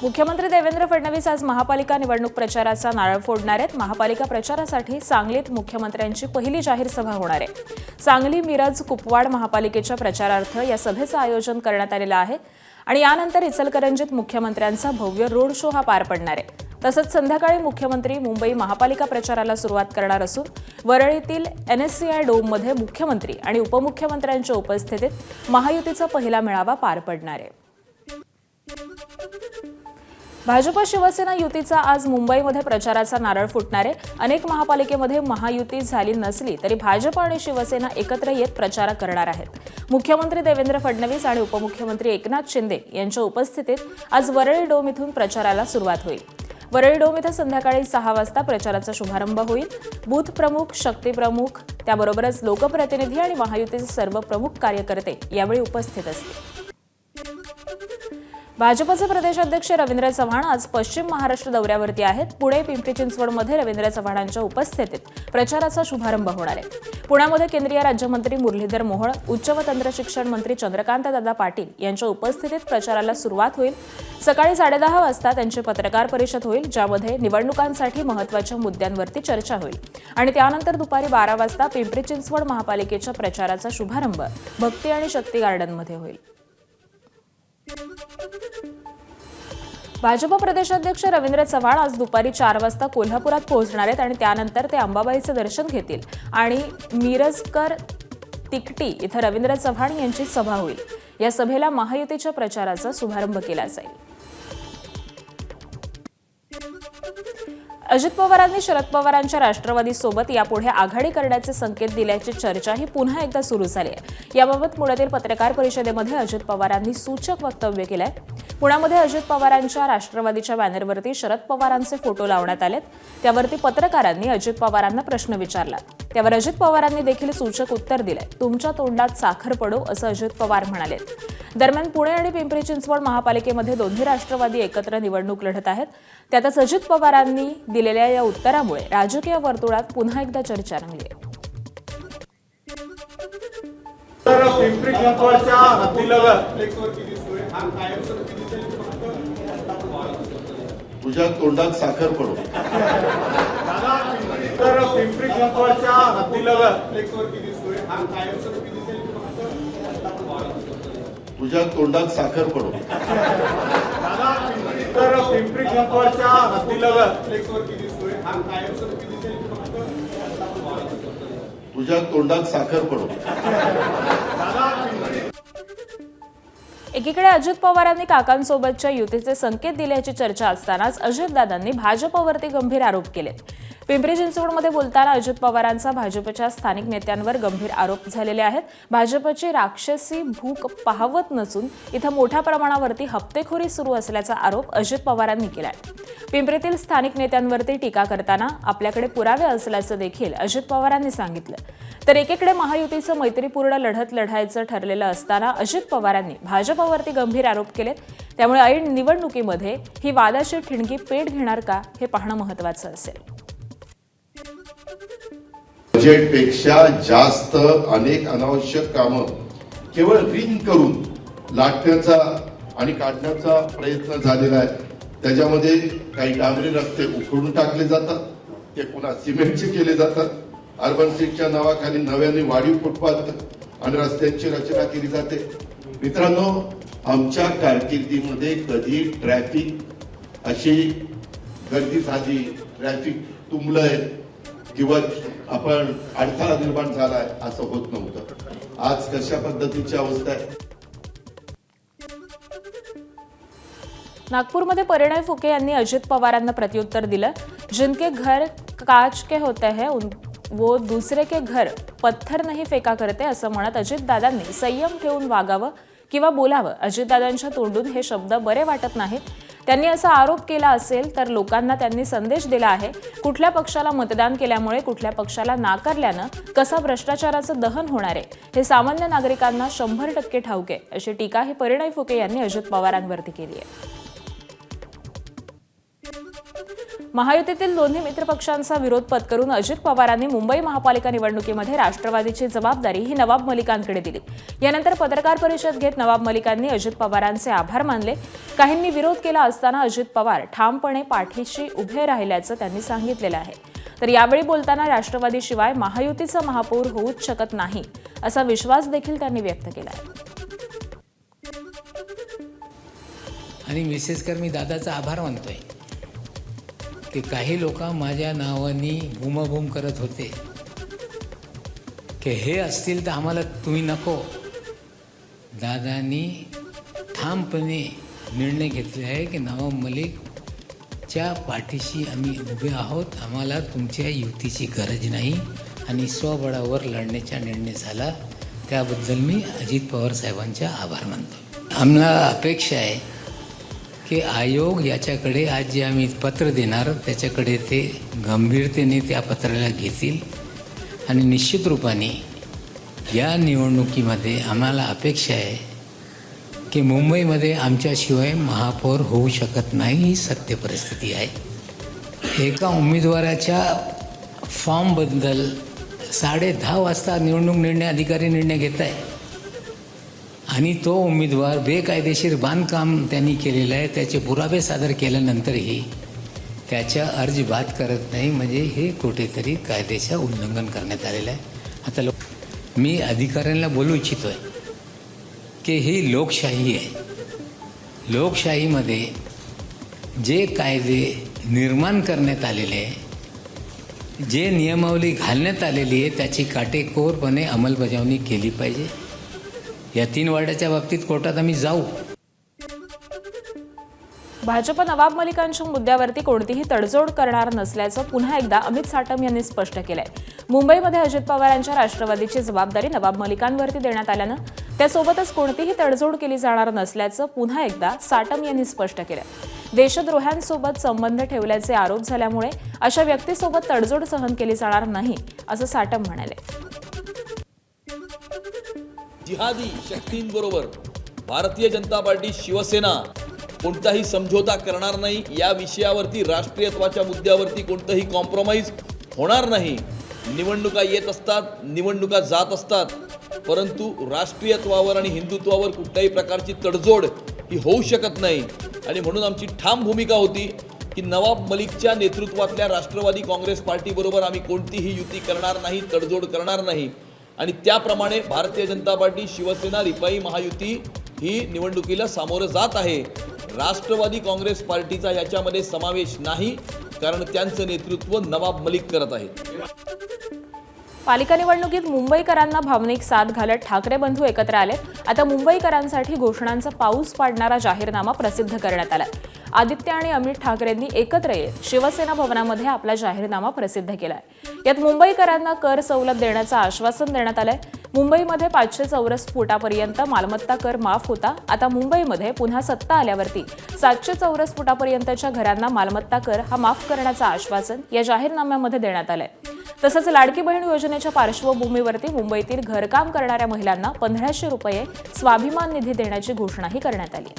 मुख्यमंत्री देवेंद्र फडणवीस आज महापालिका निवडणूक प्रचाराचा नारळ फोडणार आहेत। महापालिका प्रचारासाठी सांगलीत मुख्यमंत्र्यांची पहिली जाहीर सभा होणार आहे। सांगली, मिरज, कुपवाड महापालिकेच्या प्रचारार्थ या सभेचं आयोजन करण्यात आलेलं आहे आणि यानंतर इचलकरंजीत मुख्यमंत्र्यांचा भव्य रोड शो हा पार पडणार आहे। तसंच संध्याकाळी मुख्यमंत्री मुंबई महापालिका प्रचाराला सुरुवात करणार असून वरळीतील NSCI डोममध्ये मुख्यमंत्री आणि उपमुख्यमंत्र्यांच्या उपस्थितीत महायुतीचा पहिला मेळावा पार पडणार आहे। भाजप शिवसेना युतीचा आज मुंबईमध्ये प्रचाराचा नारळ फुटणार आहे। अनेक महापालिकेमध्ये महायुती झाली नसली तरी भाजप आणि शिवसेना एकत्र येत प्रचार करणार आहेत। मुख्यमंत्री देवेंद्र फडणवीस आणि उपमुख्यमंत्री एकनाथ शिंदे यांच्या उपस्थितीत आज वरळी डोम इथून प्रचाराला सुरुवात होईल। वरळी डोम इथं संध्याकाळी 6 वाजता प्रचाराचा शुभारंभ होईल। बूथ प्रमुख, शक्ती प्रमुख, त्याबरोबरच लोकप्रतिनिधी आणि महायुतीचे सर्व प्रमुख कार्यकर्ते यावेळी उपस्थित असतील। भाजपचे प्रदेशाध्यक्ष रवींद्र चव्हाण आज पश्चिम महाराष्ट्र दौऱ्यावरती आहेत। पुणे, पिंपरी चिंचवडमध्ये रवींद्र चव्हाणांच्या उपस्थितीत प्रचाराचा शुभारंभ होणार आहे। पुण्यामध्ये केंद्रीय राज्यमंत्री मुरलीधर मोहोळ, उच्च व तंत्र शिक्षण मंत्री चंद्रकांत दादा पाटील यांच्या उपस्थितीत प्रचाराला सुरुवात होईल। सकाळी 10:30 वाजता त्यांची पत्रकार परिषद होईल, ज्यामध्ये निवडणुकांसाठी महत्त्वाच्या मुद्द्यांवरती चर्चा होईल आणि त्यानंतर दुपारी 12 वाजता पिंपरी चिंचवड महापालिकेच्या प्रचाराचा शुभारंभ भक्ती आणि शक्ती गार्डनमध्ये होईल। भाजप प्रदेशाध्यक्ष रवींद्र चव्हाण आज दुपारी 4 वाजता कोल्हापुरात पोहोचणार आहेत आणि त्यानंतर ते अंबाबाईचं दर्शन घेतील आणि मिरजकर तिकटी इथं रवींद्र चव्हाण यांची सभा होईल। या सभेला महायुतीच्या प्रचाराचा शुभारंभ केला जाईल। अजित पवारांनी शरद पवारांच्या राष्ट्रवादीसोबत यापुढे आघाडी करण्याचे संकेत दिल्याची चर्चाही पुन्हा एकदा सुरू झाली आहे। याबाबत पुण्यातील पत्रकार परिषदेमध्ये अजित पवारांनी सूचक वक्तव्य केलंय। पुण्यामध्ये अजित पवारांच्या राष्ट्रवादीच्या बॅनरवरती शरद पवारांचे फोटो लावण्यात आलेत। त्यावरती पत्रकारांनी अजित पवारांना प्रश्न विचारला। त्यावर अजित पवारांनी देखील सूचक उत्तर दिलंय। तुमच्या तोंडात साखर पडो असं अजित पवार म्हणाले। दरम्यान पुणे आणि पिंपरी चिंचवड महापालिकेमध्ये दोन्ही राष्ट्रवादी एकत्र निवडणूक लढत आहेत। त्यातच अजित पवारांनी दिलेल्या या उत्तरामुळे राजकीय वर्तुळात पुन्हा एकदा चर्चा रंगली आहे। पिंपरी चिंचवडच्या हद्दीलगत तुझ्या तोंडात साखर पडो। तर पिंपरी चिंचवडच्या हद्दीलगत तुझ्या तोंडात साखर पडो। तर पिंपरी चिंचवडच्या हद्दीलगत तुझ्या तोंडात साखर पडो। एकीकडे अजित पवारांनी काकांसोबतच्या युतीचे संकेत दिल्याची चर्चा असतानाच अजितदादांनी भाजपवरती गंभीर आरोप केलेत। पिंपरी चिंचवडमध्ये बोलताना अजित पवारांचा भाजपच्या स्थानिक नेत्यांवर गंभीर आरोप झालेले आहेत। भाजपची राक्षसी भूक पाहवत नसून इथं मोठ्या प्रमाणावरती हप्तेखोरी सुरू असल्याचा आरोप अजित पवारांनी केलाय। पिंपरीतील स्थानिक नेत्यांवरती टीका करताना आपल्याकडे पुरावे असल्याचं देखील अजित पवारांनी सांगितलं। तर एकीकडे महायुतीचं मैत्रीपूर्ण लढत लढायचं ठरलेलं असताना अजित पवारांनी भाजपवरती गंभीर आरोप केलेत। त्यामुळे ऐन निवडणुकीमध्ये ही वादाची ठिणगी पेट घेणार का हे पाहणं महत्त्वाचं असेल। बजेटपेक्षा जास्त अनेक अनावश्यक कामं केवळ रिंग करून लाटण्याचा आणि काढण्याचा प्रयत्न झालेला आहे। त्याच्यामध्ये काही डांबरी रस्ते उखडून टाकले जातात, ते पुन्हा सिमेंटचे केले जातात। अर्बन सीटच्या नावाखाली नव्याने वाढीव फुटपाथ आणि रस्त्यांची रचना केली जाते। मित्रांनो, आमच्या कारकिर्दीमध्ये कधी ट्रॅफिक अशी गर्दी झाली, ट्रॅफिक तुंबलंय किंवा आपण अडथळा निर्माण झालाय असं होत नव्हतं। आज कशा पद्धतीची अवस्था आहे। नागपूरमध्ये परिणय फुके यांनी अजित पवारांना प्रत्युत्तर दिलं। जिनके घर काच के होते हैं वो दूसरे के घर पत्थर नहीं फेका करते असं म्हणत अजितदादांनी संयम ठेवून वागावं किंवा बोलावं। अजितदादांच्या तोंडून हे शब्द बरे वाटत नाहीत। त्यांनी असा आरोप केला असेल तर लोकांना त्यांनी संदेश दिला आहे। कुठल्या पक्षाला मतदान केल्यामुळे कुठल्या पक्षाला नाकारल्यानं कसा भ्रष्टाचाराचं दहन होणार आहे हे सामान्य नागरिकांना 100% ठाऊक आहे, अशी टीका ही परिणय फुके यांनी अजित पवारांवरती केली आहे। महायुतीतील दोन्ही मित्रपक्षांचा विरोध पत्करून अजित पवारांनी मुंबई महापालिका निवडणुकीमध्ये राष्ट्रवादीची जबाबदारी ही नवाब मलिकांकडे दिली। यानंतर पत्रकार परिषद घेत नवाब मलिकांनी अजित पवारांचे आभार मानले। काहींनी विरोध केला असताना अजित पवार ठामपणे पाठीशी उभे राहिल्याचं त्यांनी सांगितलेलं आहे. तर यावेळी बोलताना राष्ट्रवादीशिवाय महायुतीचा महापौर होऊच शकत नाही असा विश्वास देखील त्यांनी व्यक्त केला आहे. आणि विशेषकर मी दादाचा आभार मानतोय की काही लोक माझ्या नावाने बूमबूम करत होते की हे असतील तर आम्हाला तुम्ही नको. दादांनी ठामपणे निर्णय घेतले आहे की नवाब मलिकच्या पाठीशी आम्ही उभे आहोत. आम्हाला तुमच्या युतीची गरज नाही आणि स्वबळावर लढण्याचा निर्णय झाला. त्याबद्दल मी अजित पवार साहेबांचा आभार मानतो. आम्हाला अपेक्षा आहे की आयोग याच्याकडे आज जे आम्ही पत्र देणार त्याच्याकडे ते गंभीरतेने त्या पत्राला घेतील आणि निश्चित रूपाने या निवडणुकीमध्ये आम्हाला अपेक्षा आहे की मुंबईमध्ये आमच्याशिवाय महापौर होऊ शकत नाही. ही सत्य परिस्थिती आहे. एका उमेदवाराच्या फॉर्मबद्दल 10:30 वाजता निवडणूक निर्णय अधिकारी निर्णय घेत आहे आणि तो उमेदवार बेकायदेशीर बांधकाम त्यांनी केलेलं आहे. त्याचे पुरावे सादर केल्यानंतरही त्याच्या अर्ज बाद करत नाही. म्हणजे हे कुठेतरी कायद्याचं उल्लंघन करण्यात आलेलं आहे. आता मी अधिकाऱ्यांना बोलू इच्छितो आहे की ही लोकशाही आहे. लोकशाहीमध्ये जे कायदे निर्माण करण्यात आलेले आहे, जे नियमावली घालण्यात आलेली आहे त्याची काटेकोरपणे अंमलबजावणी केली पाहिजे. या 3 वार्डाच्या बाबतीत कोर्टात आम्ही जाऊ. भाजप नवाब मलिकांच्या मुद्द्यावरती कोणतीही तडजोड करणार नसल्याचं पुन्हा एकदा अमित साटम यांनी स्पष्ट केलंय. मुंबईमध्ये अजित पवारांच्या राष्ट्रवादीची जबाबदारी नवाब मलिकांवरती देण्यात आल्यानं त्यासोबतच कोणतीही तडजोड केली जाणार नसल्याचं पुन्हा एकदा साटम यांनी स्पष्ट केलं. देशद्रोह्यांसोबत संबंध ठेवल्याचे आरोप झाल्यामुळे अशा व्यक्तीसोबत तडजोड सहन केली जाणार नाही असं साटम म्हणाले. जिहादी शक्तींबरोबर भारतीय जनता पार्टी शिवसेना कोणताही समझोता करणार नाही. या विषयावरती राष्ट्रीयत्वाच्या मुद्द्यावरती कोणतंही कॉम्प्रोमाइज होणार नाही. निवडणुका येत असतात, निवडणुका जात असतात, परंतु राष्ट्रीयत्वावर आणि हिंदुत्वावर कुठल्याही प्रकारची तडजोड ही होऊ शकत नाही. आणि म्हणून आमची ठाम भूमिका होती की नवाब मलिकच्या नेतृत्वातल्या राष्ट्रवादी काँग्रेस पार्टीबरोबर आम्ही कोणतीही युती करणार नाही, तडजोड करणार नाही. आणि त्याप्रमाणे भारतीय जनता पार्टी, शिवसेना, रिपाई महायुती ही निवडणुकीला सामोरं जात आहे. राष्ट्रवादी काँग्रेस पार्टीचा याच्यामध्ये समावेश नाही, कारण त्यांचं नेतृत्व नवाब मलिक करत आहेत. पालिका निवडणुकीत मुंबईकरांना भावनिक साथ घालत ठाकरे बंधू एकत्र आले. आता मुंबईकरांसाठी घोषणांचा पाऊस पाडणारा जाहीरनामा प्रसिद्ध करण्यात आला. आदित्य आणि अमित ठाकरेंनी एकत्र येत शिवसेना भवनामध्ये आपला जाहीरनामा प्रसिद्ध केलाय. यात मुंबईकरांना कर सवलत देण्याचं आश्वासन देण्यात आलंय. मुंबईमध्ये 500 चौरस फुटापर्यंत मालमत्ता कर माफ होता. आता मुंबईमध्ये पुन्हा सत्ता आल्यावरती 700 चौरस फुटापर्यंतच्या घरांना मालमत्ता कर हा माफ करण्याचं आश्वासन या जाहीरनाम्यामध्ये देण्यात आलंय. तसंच लाडकी बहीण योजनेच्या पार्श्वभूमीवरती मुंबईतील घरकाम करणाऱ्या महिलांना 1500 रुपये स्वाभिमान निधी देण्याची घोषणाही करण्यात आली.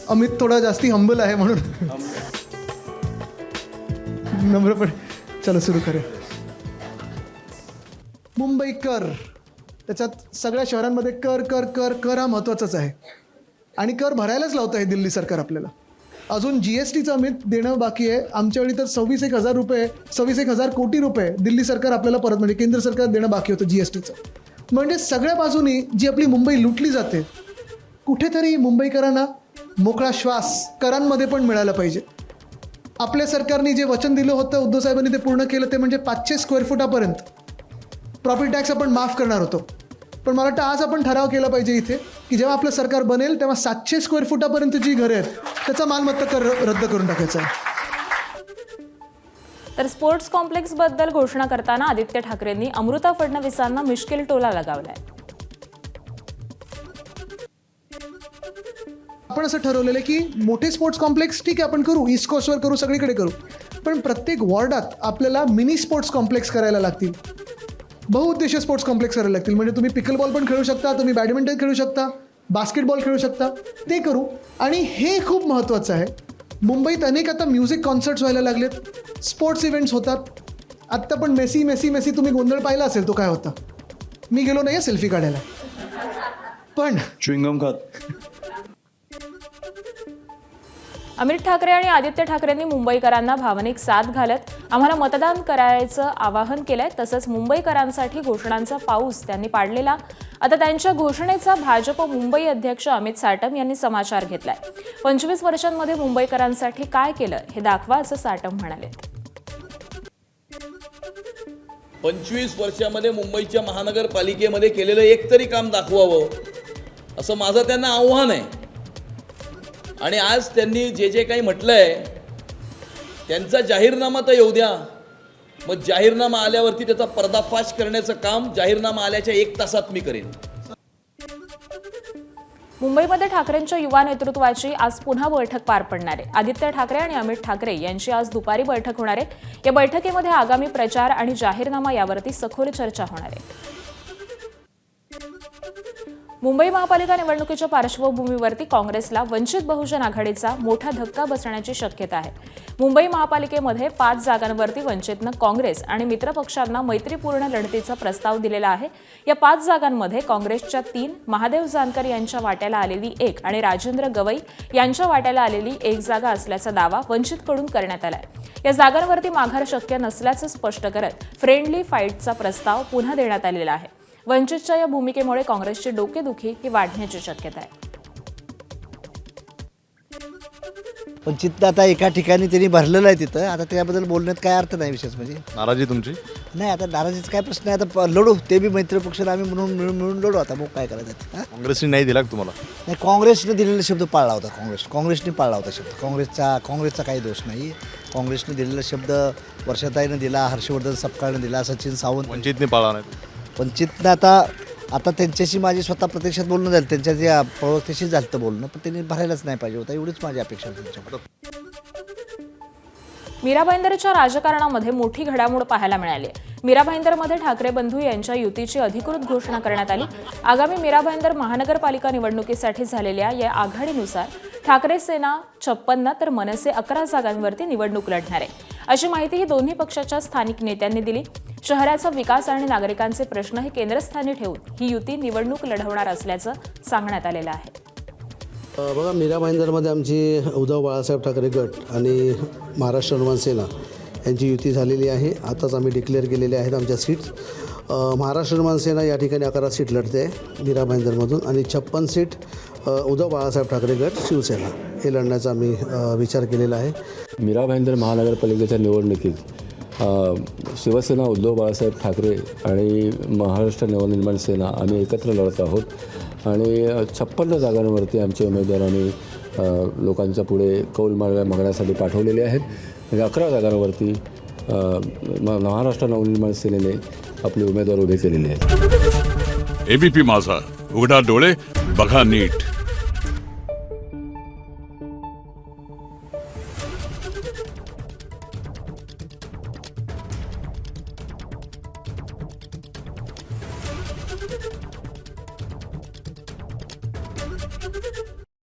अमित थोडा जास्ती हंबल आहे म्हणून नम्रपणे चला सुरू करूया. मुंबई कर, त्याच्यात सगळ्या शहरांमध्ये कर कर कर कर हा महत्त्वाचाच आहे आणि कर भरायलाच लावतं आहे दिल्ली सरकार आपल्याला. अजून GSTचं अमित देणं बाकी आहे. आमच्या वेळी तर 26,000 कोटी रुपये दिल्ली सरकार आपल्याला परत, म्हणजे केंद्र सरकार देणं बाकी होतं GSTचं. म्हणजे सगळ्या बाजूनी जी आपली मुंबई लुटली जाते, कुठेतरी मुंबईकरांना मोकळा श्वास करांमध्ये पण मिळाला पाहिजे. आपल्या सरकारने जे वचन दिलं होतं उद्धव साहेबांनी ते पूर्ण केलं. ते म्हणजे 500 स्क्वेअर फुटापर्यंत प्रॉपर्टी टॅक्स आपण माफ करणार होतो. पण मला वाटतं आज आपण ठराव केला पाहिजे इथे की जेव्हा आपलं सरकार बनेल तेव्हा 700 स्क्वेअर फुटापर्यंत जी घरे आहेत त्याचा मालमत्ता कर रद्द करून टाकायचा आहे. तर स्पोर्ट्स कॉम्प्लेक्स बद्दल घोषणा करताना आदित्य ठाकरेंनी अमृता फडणवीसांना मिश्किल टोला लगावलाय. आपण असं ठरवलेलं आहे की मोठे स्पोर्ट्स कॉम्प्लेक्स ठीक आहे आपण करू, ईस्ट कोस्टवर करू, सगळीकडे करू, पण प्रत्येक वॉर्डात आपल्याला मिनी स्पोर्ट्स कॉम्प्लेक्स करायला लागतील, बहुउद्देशीय स्पोर्ट्स कॉम्प्लेक्स करायला लागतील. म्हणजे तुम्ही पिकल बॉल पण खेळू शकता, तुम्ही बॅडमिंटन खेळू शकता, बास्केटबॉल खेळू शकता, ते करू. आणि हे खूप महत्त्वाचं आहे. मुंबईत अनेक आता म्युझिक कॉन्सर्ट्स व्हायला लागलेत, स्पोर्ट्स इव्हेंट्स होतात. आत्ता पण मेसी मेसी मेसी तुम्ही गोंधळ पाहिला असेल तो काय होता. मी गेलो नाही आहे सेल्फी काढायला, पण च्युइंगम खात. अमित ठाकरे आणि आदित्य ठाकरेंनी मुंबईकरांना भावनिक साथ घालत आम्हाला मतदान करायचं आवाहन केलंय. तसंच मुंबईकरांसाठी घोषणांचा पाऊस त्यांनी पाडलेला. आता त्यांच्या घोषणेचा भाजप मुंबई अध्यक्ष अमित साटम यांनी समाचार घेतलाय. 25 वर्षांमध्ये मुंबईकरांसाठी काय केलं हे दाखवा असं साटम म्हणाले. 25 वर्षामध्ये मुंबईच्या महानगरपालिकेमध्ये केलेलं एक तरी काम दाखवावं असं माझं त्यांना आव्हान आहे. आणि आज त्यांनी जे जे काही म्हटलंय त्यांचा जाहीरनामा तर येऊ द्या. मग जाहीरनामा आल्यावरती त्याचा पर्दाफाश करण्याचं काम जाहीरनामा आल्याच्या 1 तासात मी करेन. मुंबईमध्ये ठाकरेंच्या युवा नेतृत्वाची आज पुन्हा बैठक पार पडणार आहे. आदित्य ठाकरे आणि अमित ठाकरे यांची आज दुपारी बैठक होणार आहे. या बैठकीमध्ये आगामी प्रचार आणि जाहीरनामा यावरती सखोल चर्चा होणार आहे. मुंबई महापालिका निवडणुकीच्या पार्श्वभूमीवरती काँग्रेसला वंचित बहुजन आघाडीचा मोठा धक्का बसण्याची शक्यता आहे. मुंबई महापालिकेमध्ये 5 जागांवरती वंचितनं काँग्रेस आणि मित्रपक्षांना मैत्रीपूर्ण लढतीचा प्रस्ताव दिलेला आहे. या 5 जागांमध्ये काँग्रेसच्या 3, महादेव जानकर यांच्या वाट्याला आलेली 1 आणि राजेंद्र गवई यांच्या वाट्याला आलेली 1 जागा असल्याचा दावा वंचितकडून करण्यात आलाय. या जागांवरती माघार शक्य नसल्याचं स्पष्ट करत फ्रेंडली फाईटचा प्रस्ताव पुन्हा देण्यात आलेला आहे. वंचितच्या या भूमिकेमुळे काँग्रेसची डोकेदुखी ही वाढण्याची शक्यता आहे. वंचित आता एका ठिकाणी त्यांनी भरलेलं आहे तिथं. आता त्याबद्दल बोलण्यात काय अर्थ नाही. विशेष म्हणजे नाराजी तुमची? नाही, आता नाराजीचा काय प्रश्न आहे. आता लढू, ते बी मैत्री पक्षाला आम्ही मिळून लढू. आता मग काय करायचं. काँग्रेसने नाही दिला का तुम्हाला? नाही, काँग्रेसने दिलेला शब्द पाळला होता. काँग्रेसने पाळला होता शब्द. काँग्रेसचा काही दोष नाही. काँग्रेसने दिलेला शब्द वर्षाताईनं दिला, हर्षवर्धन सपकाळनं दिला, सचिन सावंत. वंचितने पाळला नाही. वंचितनं आता त्यांच्याशी माझी स्वतः प्रत्यक्षात बोलणं झालं, त्यांच्या जे प्रवक्त्याशी झालं तर बोलणं, पण त्यांनी भरायलाच नाही पाहिजे होता. एवढीच माझी अपेक्षा होती त्यांच्याकडे. मीरा भाईंदरच्या राजकारणामध्ये मोठी घडामोड पाहायला मिळाली आहे. मीरा भाईंदरमध्ये ठाकरे बंधू यांच्या युतीची अधिकृत घोषणा करण्यात आली. आगामी मीरा भाईंदर महानगरपालिका निवडणुकीसाठी झालेल्या या आघाडीनुसार ठाकरे सेना 56 तर मनसे 11 जागांवरती निवडणूक लढणार आहे, अशी माहिती ही दोन्ही पक्षाच्या स्थानिक नेत्यांनी दिली. शहराचा विकास आणि नागरिकांचे प्रश्न हे केंद्रस्थानी ठेवून ही युती निवडणूक लढवणार असल्याचं सांगण्यात आलेलं आहे. बघा, मीरा भाईंदरमध्ये आमची उद्धव बाळासाहेब ठाकरे गट आणि महाराष्ट्र हनुमान सेना यांची युती झालेली आहे. आताच आम्ही डिक्लेअर केलेले आहेत आमच्या सीट्स. महाराष्ट्र हनुमान सेना या ठिकाणी 11 सीट लढते आहे मीरा भाईंदरमधून आणि 56 सीट उद्धव बाळासाहेब ठाकरे गट शिवसेना हे लढण्याचा आम्ही विचार केलेला आहे. मीरा भाईंदर महानगरपालिकेच्या निवडणुकीत शिवसेना, उद्धव बाळासाहेब ठाकरे आणि महाराष्ट्र नवनिर्माण सेना आम्ही एकत्र लढत आहोत आणि 56 जागांवरती आमचे उमेदवार आम्ही लोकांच्या पुढे कौल मागण्यासाठी पाठवलेले आहेत. म्हणजे 11 जागांवरती महाराष्ट्र नवनिर्माण सेनेने आपले उमेदवार उभे केलेले आहेत. एबीपी माझा, उघडा डोळे बघा नीट.